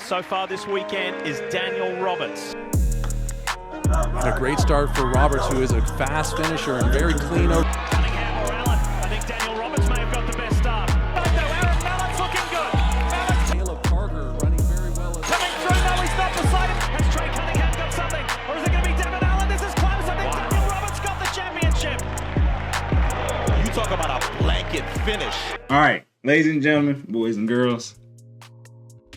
so far this weekend is Daniel Roberts. And a great start for Roberts, who is a fast finisher and very clean. Cunningham or Allen. I think Daniel Roberts may have got the best start. But no, Aaron Mallett's looking good. Mallett's Caleb Parker running very well. coming through. No, he's not beside him. Has Trey Cunningham got something? Or is it going to be Devin Allen? This is close. I think Daniel Roberts got the championship. You talk about a blanket finish. All right, ladies and gentlemen, boys and girls,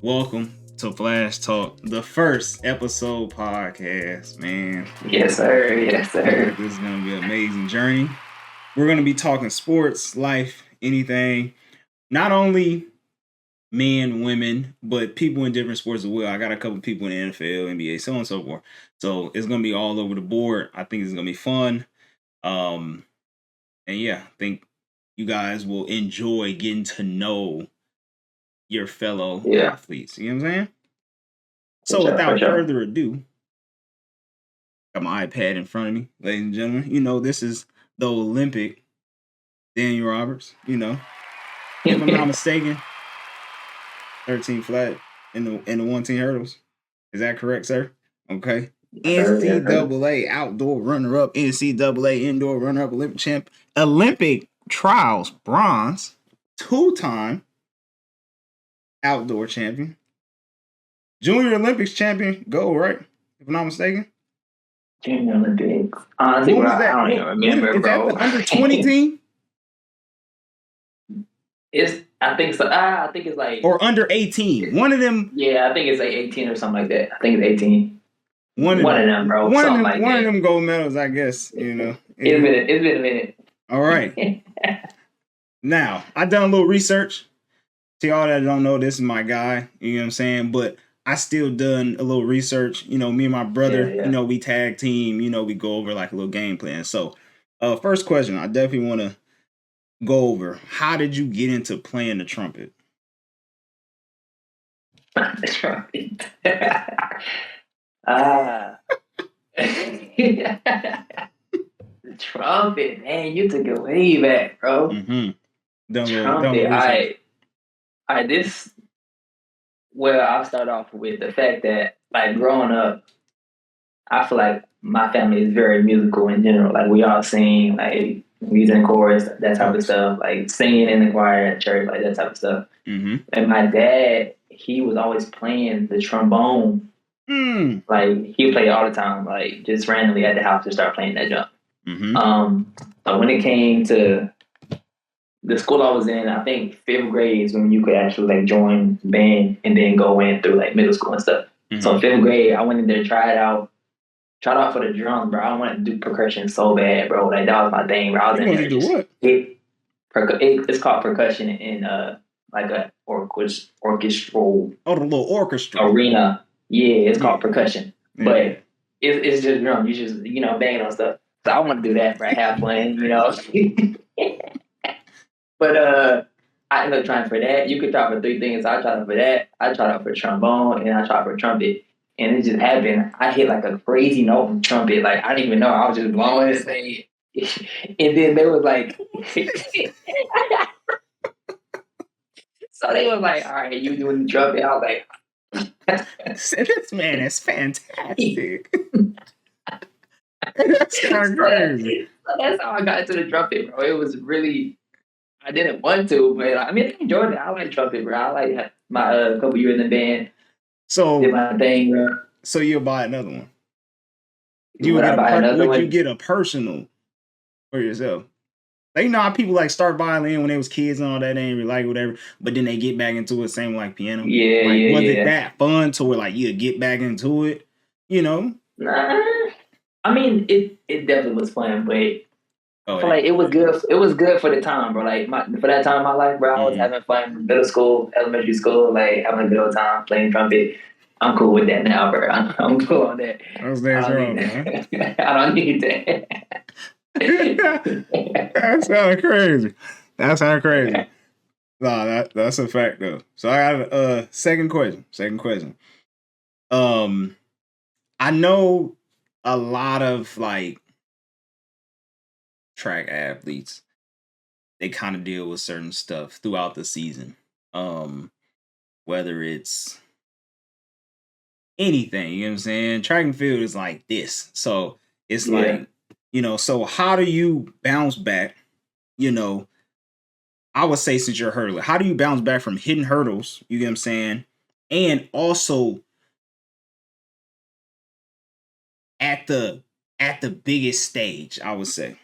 welcome to Flash Talk, the first episode podcast, man. Yes, sir. Yes, sir. This is going to be an amazing journey. We're going to be talking sports, life, anything. Not only men, women, but people in different sports as well. I got a couple people in the NFL, NBA, so on and so forth. So it's going to be all over the board. I think it's going to be fun. And yeah, I think you guys will enjoy getting to know your fellow athletes. You know what I'm saying? So without further ado, got my iPad in front of me, ladies and gentlemen. You know, this is the Olympic Daniel Roberts, you know. If I'm not mistaken, 13 flat in the 110 hurdles. Is that correct, sir? Okay. NCAA outdoor runner-up, NCAA indoor runner-up, Olympic champ, Olympic trials bronze, 2-time outdoor champion, Junior Olympics champion, gold, right? If I'm not mistaken. Junior Olympics. Honestly, What was I that? don't even remember, Is bro. that the under 20 team? I think so. I think it's like Or under 18? One of them. Yeah, I think it's like 18 or something like that. I think it's 18. One of them, bro. One Something of them gold medals, I guess. You know. It's been a minute. All right. Now, I done a little research. To y'all that don't know, this is my guy. You know what I'm saying? But I still done a little research. You know, me and my brother, you know, we tag team. You know, we go over like a little game plan. So, first question, I definitely want to go over. How did you get into playing the trumpet? The trumpet. The trumpet, man, you took it way back, bro. Mm-hmm. I'll start off with the fact that, like, growing up, I feel like my family is very musical in general. Like, we all sing, like, music and chorus, that type of stuff. Like, singing in the choir at church, like, that type of stuff. Mm-hmm. And my dad, he was always playing the trombone. Like, he played all the time, like, just randomly at the house to start playing that jump. Mm-hmm. But when it came to the school I was in, I think 5th grade is when you could actually like join band and then go in through like middle school and stuff. Mm-hmm. So 5th grade, I went in there, tried out for the drums, bro. I wanted to do percussion so bad, bro. Like that was my thing, bro. I was in there. Do what? It's called percussion in like a orchestral. Oh, the little orchestra arena. Yeah, it's called percussion, yeah. But it's just drums. You just banging on stuff. So I want to do that, right? Have fun, you know. But I ended up trying for that. You could try for 3 things. I tried out for that. I tried out for trombone, and I tried for trumpet. And it just happened. I hit like a crazy note on trumpet. Like I didn't even know. I was just blowing this thing. And then they was like, so they was like, all right, you doing the trumpet? I was like, this man is fantastic. That's kind of crazy. So that's how I got into the trumpet, bro. It was really, I didn't want to, but I mean, I enjoyed it. I like trumpet, bro. I like my couple years in the band. So did my thing, bro. So you'll buy another one. Would you get a personal for yourself? Like, you know how people like start violin when they was kids and all that, they ain't really like whatever, but then they get back into it, same like piano. Was it that fun to where like you get back into it? You know? Nah. I mean, it definitely was fun, but I feel like it was good. It was good for the time, bro. Like for that time in my life, bro, I was having fun. Middle school, elementary school, like having a good old time playing trumpet. I'm cool with that now, bro. I'm cool on that. I don't need that. That sounds crazy. That sounds crazy. Nah, that's a fact though. So I got a second question. I know a lot of like track athletes, they kind of deal with certain stuff throughout the season. Whether it's anything. You know what I'm saying? Track and field is like this. So it's like, so how do you bounce back? I would say since you're a hurdler, how do you bounce back from hitting hurdles? You get what I'm saying? And also at the biggest stage, I would say.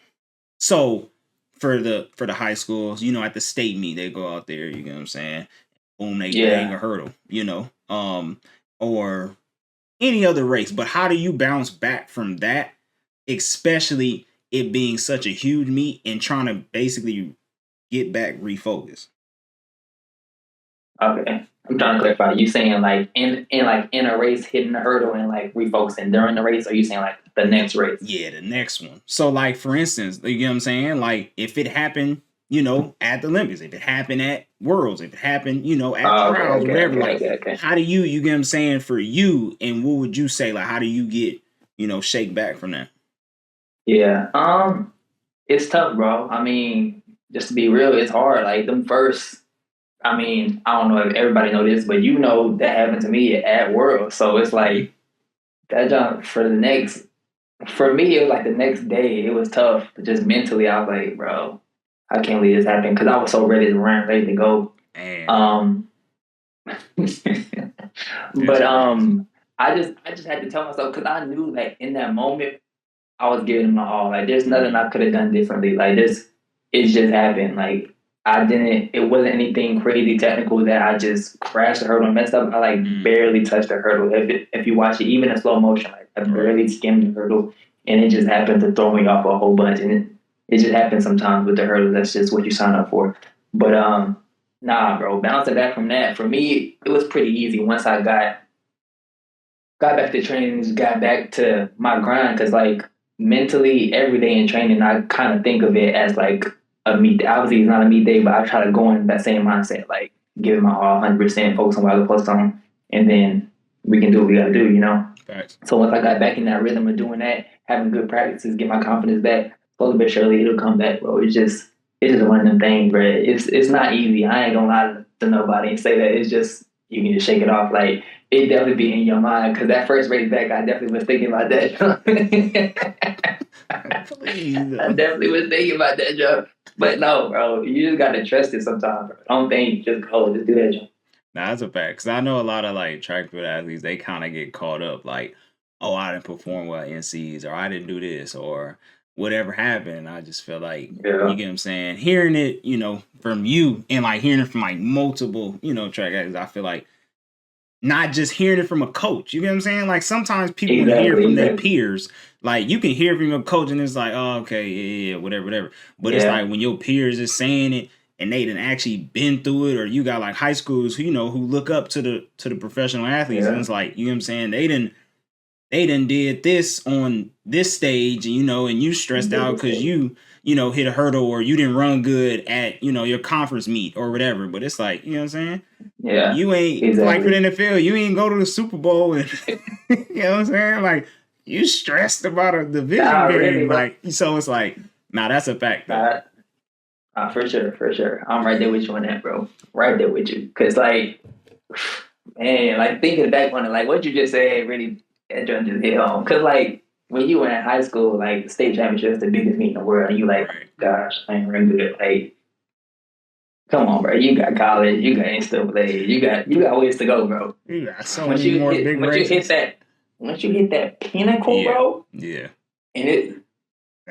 So for the high schools, at the state meet, they go out there, you know what I'm saying? Boom, they bang a hurdle, or any other race. But how do you bounce back from that, especially it being such a huge meet and trying to basically get back refocused? Okay. I'm trying to clarify. You saying like in a race hitting the hurdle and like refocusing during the race, or you saying like the next race? Yeah, the next one. So like for instance, you know what I'm saying? Like if it happened, at the Olympics, if it happened at Worlds, if it happened, at trials, whatever. How do you get what I'm saying, for you, and what would you say? Like how do you get, shake back from that? Yeah. It's tough, bro. I mean, just to be real, it's hard. Like them first, I mean, I don't know if everybody know this, but that happened to me at Worlds. So it's like that jump for me, it was like the next day, it was tough. Just mentally, I was like, bro, I can't believe this happened, because I was so ready to run, ready to go. But I just had to tell myself, because I knew that in that moment I was giving them my all. Like there's nothing I could have done differently. Like it just happened. Like it wasn't anything crazy technical that I just crashed the hurdle and messed up. I like barely touched the hurdle. If you watch it, even in slow motion, like I barely skimmed the hurdle, and it just happened to throw me off a whole bunch. And it just happens sometimes with the hurdle. That's just what you sign up for. But nah, bro, bouncing back from that, for me, it was pretty easy once I got back to training, got back to my grind, because like mentally every day in training, I kind of think of it as like a meet day. Obviously, it's not a meet day, but I try to go in that same mindset, like give my all 100%, focus on what I was supposed on, and then we can do what we got to do, Thanks. So once I got back in that rhythm of doing that, having good practices, get my confidence back, slowly but surely it'll come back, bro. It's just one of them things, bro. It's not easy. I ain't gonna lie to nobody and say that. It's just, you can just shake it off. Like, it definitely be in your mind, because that first race back, I definitely was thinking about that. I definitely was thinking about that, Joe. But no, bro, you just gotta trust it sometimes, bro. Don't think, just go, just do that, Joe. Nah, that's a fact. Because I know a lot of like track field athletes, they kind of get caught up like, oh, I didn't perform well at NCs, or I didn't do this, or whatever happened. I just feel like, you get what I'm saying? Hearing it, from you, and like hearing it from like multiple, track athletes, I feel like not just hearing it from a coach. You get what I'm saying? Like sometimes people hear from their peers. Like you can hear from your coach and it's like, oh, okay, yeah, whatever. But it's like when your peers is saying it and they done actually been through it, or you got like high schools who, who look up to the professional athletes, and it's like, you know what I'm saying? They done did this on this stage, and and you stressed out because you hit a hurdle, or you didn't run good at your conference meet or whatever. But it's like, you know what I'm saying? Yeah, you ain't like for the NFL. You ain't go to the Super Bowl, and you know what I'm saying? Like you stressed about a division game, really, like so. It's like, nah, that's a fact. For sure. I'm right there with you on that, bro. Right there with you, because like, man, like thinking back on it, like what you just said, really. That just hit home, because like when you were in high school, like state championship is the biggest meet in the world, and you like, gosh, I ain't running good. Like, come on, bro, you got college, you got NCAA, you got ways to go, bro. You got so many more big races. Once you hit that pinnacle, bro, and it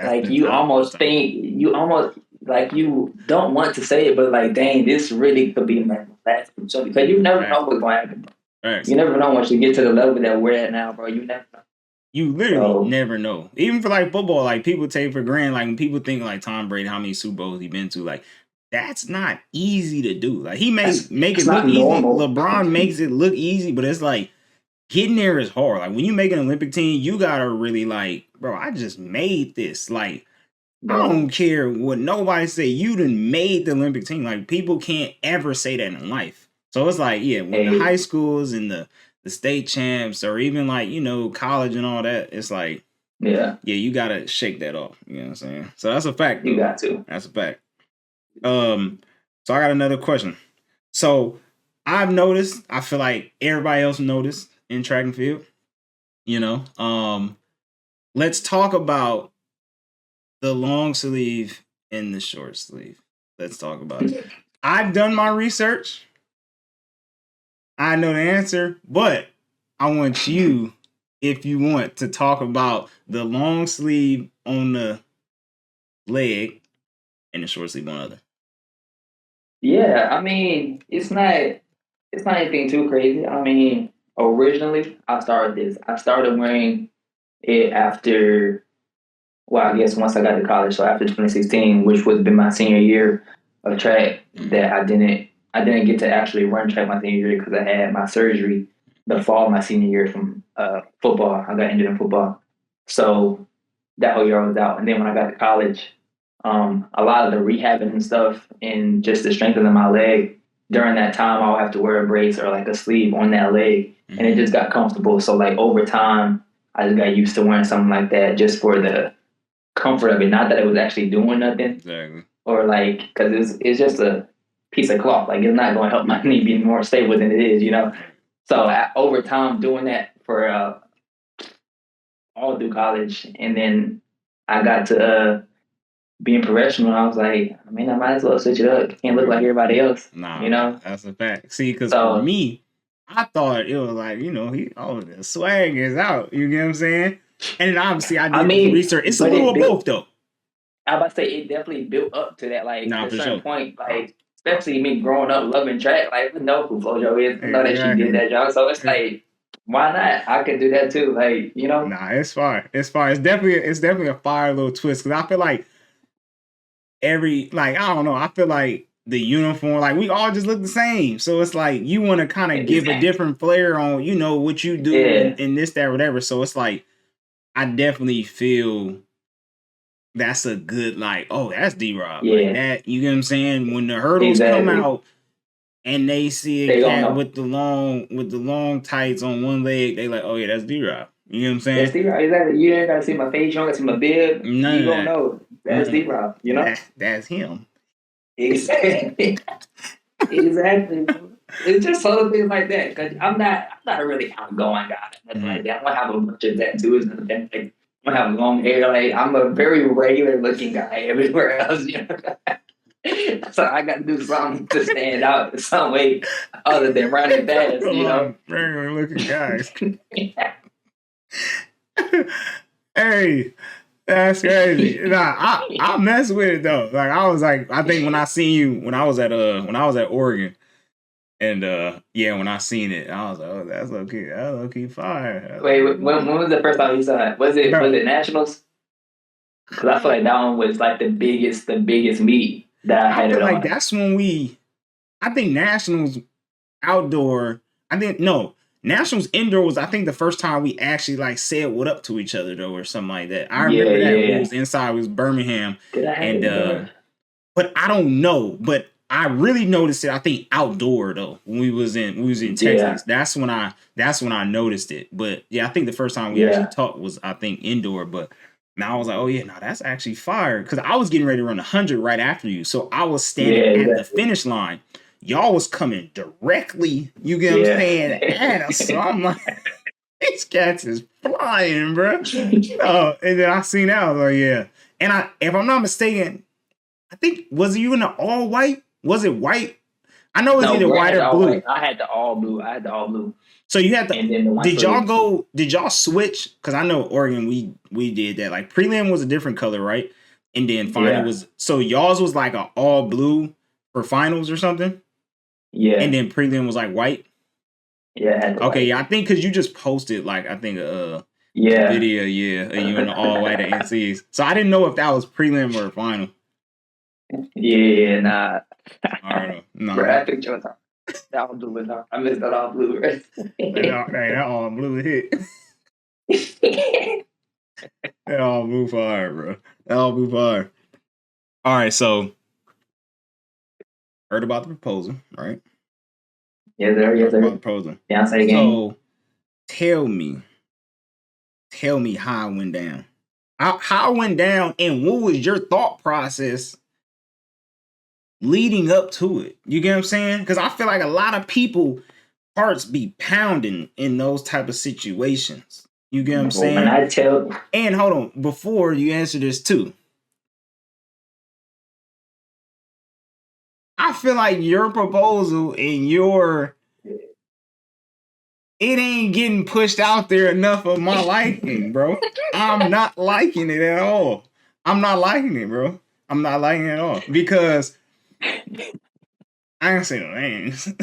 like you almost like you don't want to say it, but like, dang, this really could be my last. So because you never know what's going to happen, bro. Right. You never know once you get to the level that we're at now, bro. You never know. You literally never know. Even for like football, like people take for granted, like when people think like Tom Brady, how many Super Bowls he been to, like that's not easy to do. Like he make it look easy. LeBron makes it look easy, but it's like getting there is hard. Like when you make an Olympic team, you gotta really like, bro, I just made this. Like I don't care what nobody say. You done made the Olympic team. Like people can't ever say that in life. So it's like, when the high schools and the state champs, or even like, college and all that, it's like, you got to shake that off. You know what I'm saying? So that's a fact. You got to. That's a fact. So I got another question. So I've noticed, I feel like everybody else noticed, in track and field. You know, let's talk about the long sleeve and the short sleeve. Let's talk about it. I've done my research. I know the answer, but I want you, if you want, to talk about the long sleeve on the leg and the short sleeve on the other. Yeah, I mean, it's not anything too crazy. I mean, originally I started wearing it after, well, I guess once I got to college, so after 2016, which would have been my senior year of track, that I didn't get to actually run track my senior year because I had my surgery the fall of my senior year from football. I got injured in football. So that whole year I was out. And then when I got to college, a lot of the rehabbing and stuff and just the strengthening my leg, during that time I would have to wear a brace or like a sleeve on that leg. And it just got comfortable. So like over time, I just got used to wearing something like that just for the comfort of it. Not that it was actually doing nothing. Exactly. Or like, because it's just a piece of cloth. Like, it's not going to help my knee be more stable than it is, you know? So over time, doing that for all through college, and then I got to being professional, I was like, I mean, I might as well switch it up. Can't look like everybody else, you know? That's a fact. See, because for me, I thought it was like, you know, the swag is out. You get what I'm saying? And then obviously I did research. It's a little of both, though. I was about to say, it definitely built up to that, like, at a certain point, like, Oh. especially me growing up loving track, like, I know who Flojo is. I know that she did that job. So it's like, why not? I could do that too. Like, you know? Nah, it's fire. It's fire. It's definitely a fire little twist. Because I feel like I don't know. I feel like the uniform, like, we all just look the same. So it's like, you want to kind of give a different flair on, you know, what you do and this, that, whatever. So it's like, I definitely feel that's a good, like, oh, that's D-Rob. Yeah. Like that, you get what I'm saying? When the hurdles come out and they see a cat with the long tights on one leg, they like, oh yeah, that's D-Rob. You know what I'm saying? That's D-Rob. Exactly. You ain't got to see my face. You don't got to see my beard. You don't know. That's D-Rob. You know? That's him. Exactly. Exactly. It's just subtle things like that. Because I'm not a really outgoing guy. Nothing like that. I don't have a bunch of tattoos and nothing. Like, I don't have long hair. Like, I'm a very regular looking guy everywhere else. You know? So I got to do something to stand out in some way other than running fast. You know? Regular looking guys. Hey, that's crazy. Nah, I mess with it though. Like, I was like, I think when I seen you when I was at Oregon, and when I seen it, I was like, oh, that's low key fire. Wait, when was the first time you saw it? Was it Nationals? Because I feel like that one was like the biggest meet that I had. I feel like that's when I think Nationals outdoor. Nationals indoor was, I think, the first time we actually like said what up to each other though, or something like that. I remember that it was inside. It was Birmingham, but I don't know. But I really noticed it, I think, outdoor though, when we was in Texas. Yeah. That's when I noticed it. But yeah, I think the first time we actually talked was, I think, indoor. But now I was like, oh yeah, no, that's actually fire. Because I was getting ready to run 100 right after you. So I was standing at the finish line. Y'all was coming directly, you get what I'm saying, at us. So I'm like, these cats is flying, bro. And then I seen that, I was like, yeah. And if I'm not mistaken, I think, was you in the all white? Was it white? I know it was either white or blue. White. I had the all blue. So you had the did y'all switch? Because I know Oregon, we did that. Like, prelim was a different color, right? And then final was, so y'all's was like an all blue for finals or something? Yeah. And then prelim was like white? Yeah. Okay, yeah, I think because you just posted, like, I think video, you in the all white at NCs. So I didn't know if that was prelim or final. Yeah, nah. I don't know. Bro, I think that all blue was I missed that all blue, right? that all blue hit. That all blue fire, bro. That all blue fire. All right, so heard about the proposal, right? Yes, sir. Yes, sir. About the proposal. Fiance game. So tell me how it went down. How it went down, and what was your thought process leading up to it? You get what I'm saying? Because I feel like a lot of people hearts be pounding in those type of situations. You get what I'm saying? And hold on, before you answer this too, I feel like your proposal and it ain't getting pushed out there enough of my liking, bro. I'm not liking it at all. I'm not liking it, bro. I'm not liking it at all. Because I ain't say no names.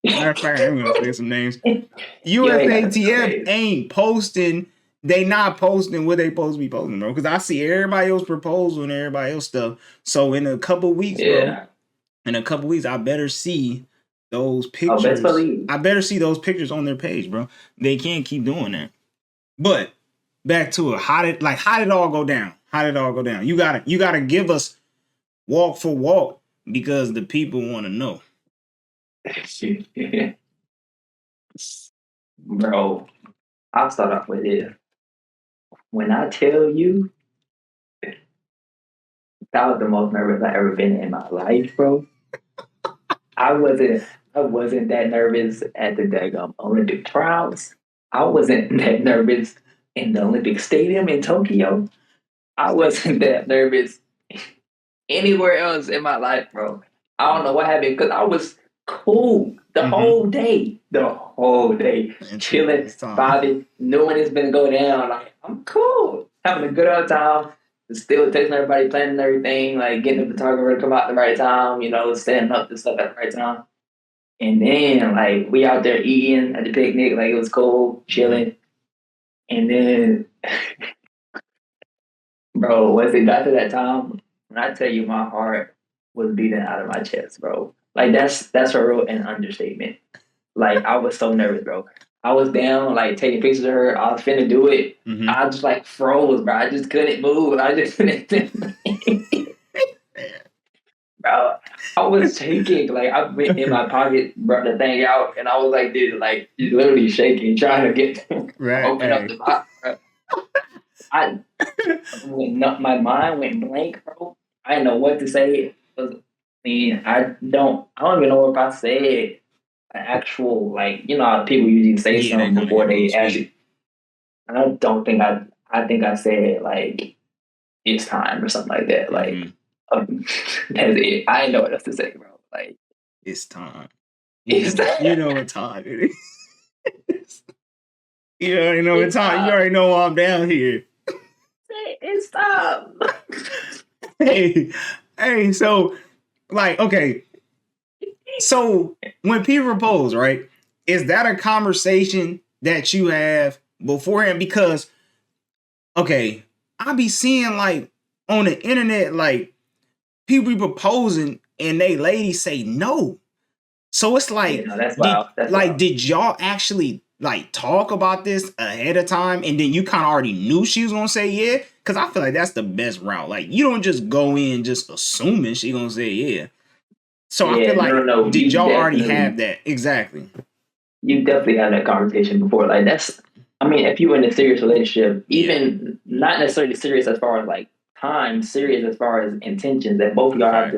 Matter of fact, I'm gonna say some names. USATF ain't posting. They not posting what they supposed to be posting, bro. Because I see everybody else proposal and everybody else stuff. So in a couple weeks, bro. In a couple weeks, I better see those pictures. I better see those pictures on their page, bro. They can't keep doing that. But back to it. How did it all go down? How did it all go down? You gotta give us walk for walk because the people want to know. Bro, I'll start off with it. When I tell you that was the most nervous I've ever been in my life, bro. I wasn't that nervous at the daggum Olympic trials. I wasn't that nervous in the Olympic Stadium in Tokyo. I wasn't that nervous anywhere else in my life, bro. I don't know what happened because I was cool the whole day. Chilling, vibing, knowing it's gonna go down. Like, I'm cool. Having a good old time. Still texting everybody, planning everything, like getting the photographer to come out at the right time, setting up the stuff at the right time. And then, like, we out there eating at the picnic, like, it was cool, chilling. And then, bro, once it got to that time, when I tell you my heart was beating out of my chest, bro. Like, that's for real an understatement. Like, I was so nervous, bro. I was down, like, taking pictures of her. I was finna do it. I just, like, froze, bro. I just couldn't move. I just couldn't. Bro, I was shaking. Like, I went in my pocket, brought the thing out, and I was like, dude, like, literally shaking, trying to get open up the box, bro. My mind went blank, bro. I didn't know what to say. I don't even know if I said an actual, like, how people usually say something before they actually. I don't think I think I said, like, it's time or something like that. Like, that's it. I didn't know what else to say, bro. Like, it's time. It's time. You know what time it is. You already know what time. You already know why I'm down here. It's time. Hey, so, like, okay. So when people propose, right, is that a conversation that you have beforehand? Because, okay, I be seeing, like, on the internet, like, people be proposing and they ladies say no. So it's like, that's wild. Wild. Did y'all actually, like, talk about this ahead of time and then you kind of already knew she was going to say yeah? Because I feel like that's the best route. Like, you don't just go in just assuming she going to say yeah. So I feel like, no. Did y'all already have that? Exactly. You definitely had that conversation before. Like, if you were in a serious relationship, even not necessarily serious as far as, like, time, serious as far as intentions, that both of y'all have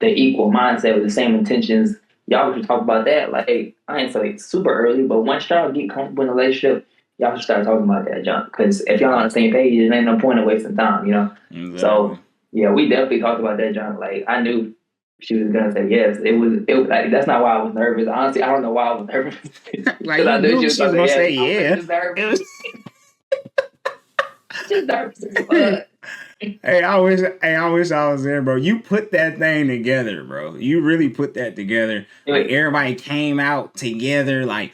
the equal mindset with the same intentions. Y'all should talk about that. Like, I ain't say super early, but once y'all get comfortable in a relationship, y'all should start talking about that junk. Because if y'all on the same page, there ain't no point in wasting time, Exactly. So, yeah, we definitely talked about that junk. Like, I knew she was gonna say yes. It was like, that's not why I was nervous. Honestly, I don't know why I was nervous. Like, I knew she was gonna say yeah. Just nervous as fuck. Hey, I wish I was there, bro. You put that thing together, bro. You really put that together. Like, everybody came out together. Like,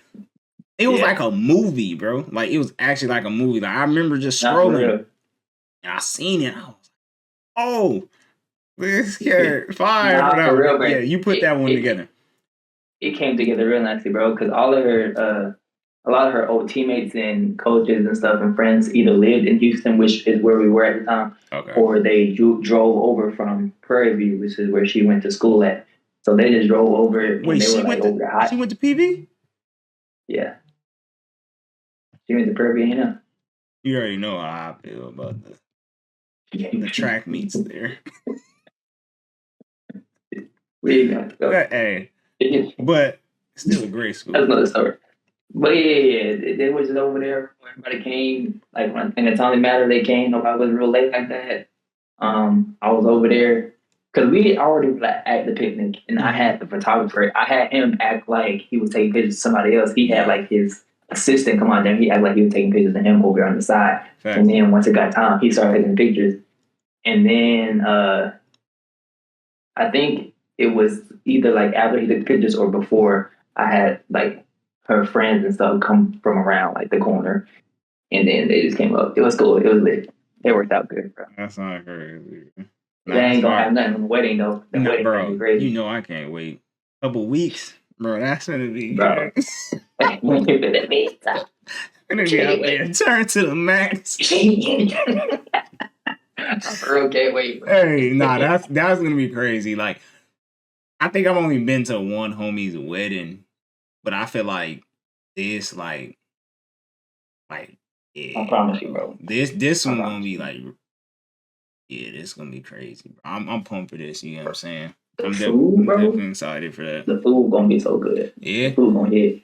it was like a movie, bro. Like, it was actually like a movie. Like, I remember just scrolling and I seen it. I was like, oh, this kid fire. For real, man. Yeah, you put that one together. It came together real nicely, bro. Because all of her, a lot of her old teammates and coaches and stuff and friends either lived in Houston, which is where we were at the time, or they drove over from Prairie View, which is where she went to school at. So they just drove over. Wait, she went to PV? Yeah. She went to Prairie View, You already know how I feel about the track meets there. We got to go. Hey, but Still a great school. That's another story. But yeah, they was just over there. Everybody came. Like when in the Tommy Matter, they came. Nobody was real late like that. I was over there because we already were at the picnic, and I had the photographer. I had him act like he was taking pictures of somebody else. He had like his assistant come on there. He acted like he was taking pictures of him over on the side. Fact. And then once it got time, he started taking pictures. And then I think it was either like after he took pictures or before. I had like her friends and stuff come from around like the corner, and then they just came up. It was cool. It was lit. It worked out good, bro. That's not crazy. They ain't gonna have nothing on the wedding though. The wedding bro, be crazy. You know I can't wait. Couple weeks, bro. That's gonna be bro. Gonna be out there. Turn to the max. I for real can't wait. Bro. Hey, that's gonna be crazy. Like, I think I've only been to one homie's wedding, but I feel like this, like, yeah. I promise you, bro. This one gonna be like, yeah, this gonna be crazy, bro. I'm pumped for this. You know what I'm saying? I'm definitely excited for that. The food gonna be so good. Yeah, the food gonna hit.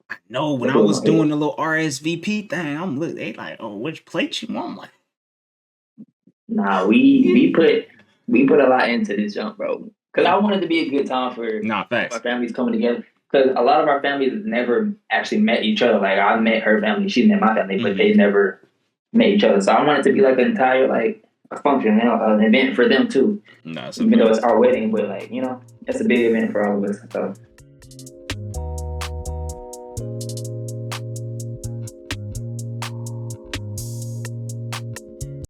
I know. When I was doing the little RSVP thing, I'm looking. They like, oh, which plate you want? I'm like, nah, we put a lot into this jump, bro. Because I wanted to be a good time for our families coming together. Because a lot of our families never actually met each other. Like, I met her family, she met my family, but they never met each other. So I wanted to be like an entire, like, a function, you know, an event for them too. Even though it's our wedding, but, like, you know, it's a big event for all of us. So